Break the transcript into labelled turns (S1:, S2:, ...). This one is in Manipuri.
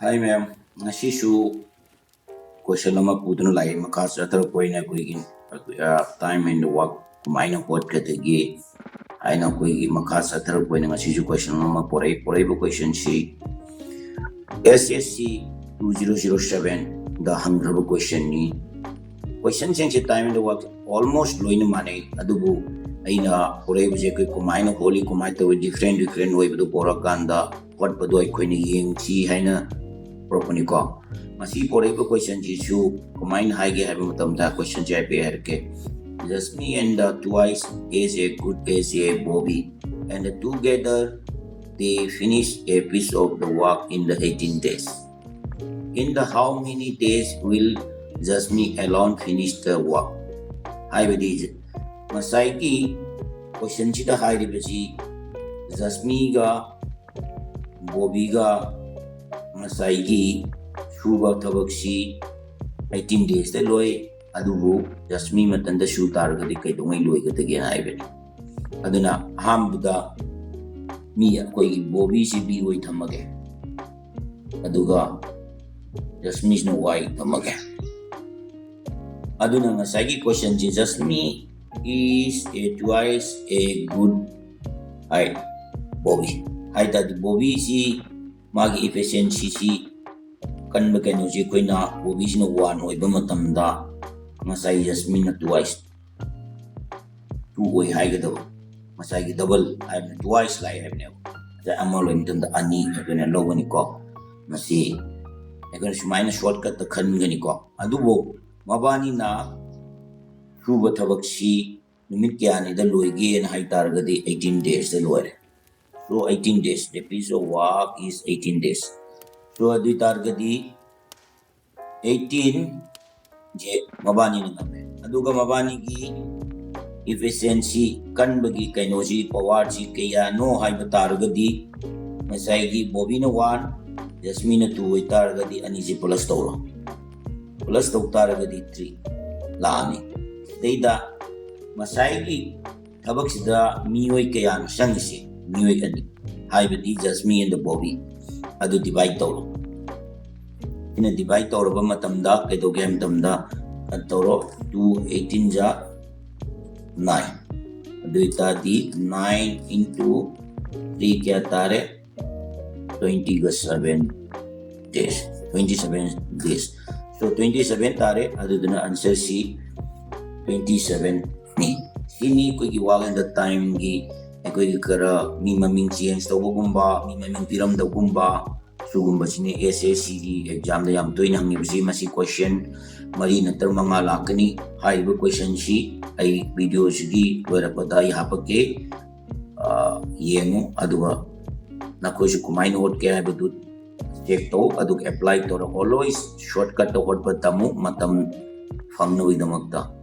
S1: Hi ma'am, ngasisu question nama pudno lai makas atar koi na koi gin time and work kumain na hot kategi ay na koi gi makas atar koi na ngasisu question nama porai bu question si SSC 2007 the 100 question ni question sing si time and work almost loin mane adubu aina porai bu je koi kumain na holi kumai to different way bu pora kanda what bu ai koi ni yeng si haina properly ko masi pore ko question ji su combine high ge have matam da question jai pe her ke just me and twice is a good as a bobby and together they finish a piece of the work in the 18 days in the how many days will just me alone finish the work hai badi masai ki question ji da hai ri baji just me ga bobby ga masai suba tabakshi 18 days the loy adubu jasmi matanda shu targadi kai dongai loy ga tege na ibe aduna hambuda mi koi bobi si bi oi thamage aduga jasmi no wai thamage aduna ngasagi question ji jasmi is a twice a good ai bobi hai da bobi si magi efficiency si kan kano si koi na bobi si no one oi ba matam da masai jasmine na twice two oi hai ga daw masai gi double hai na twice lai hai ne ja amalo intan da ani ga ne lo ni ko masi egan shumai na shortcut ta khan ga ni ko adu bo mabani na suba thabak si numit kya ni da loi ge na hai tar ga di 18 days da loi so 18 days the piece of work is 18 days so adi targadi 18 je mabani ni ngame aduga mabani gi efficiency kan bagi kainoji power ji kaya no hai targadi masai gi bobina 1 jasmine 2 oi targadi ani ji plus to targadi 3 lani deida masai gi thabak sida mioi kaya sang si mioi ani hai badi jasmine and the bobby adu divide tawro ina divide tawro ba matamda kedo game tamda tawro 2 18 ja 9 adu ita di 9 into 3 kya tare 27 days 27 days so 27 tare adu duna answer si 27 ni sini ko gi wag in the time gi ekoi kara mi maming change tawbugumba mi maming piram dawgumba sugumba sini SSC gi exam da yam toina ngi bisi masi question mari natar manga lakani haiba question si ai video sigi wera pada ya hapake yengu aduga nako su kumai note ke hai badu check to aduk apply to always shortcut to hot patamu matam phangno idamakta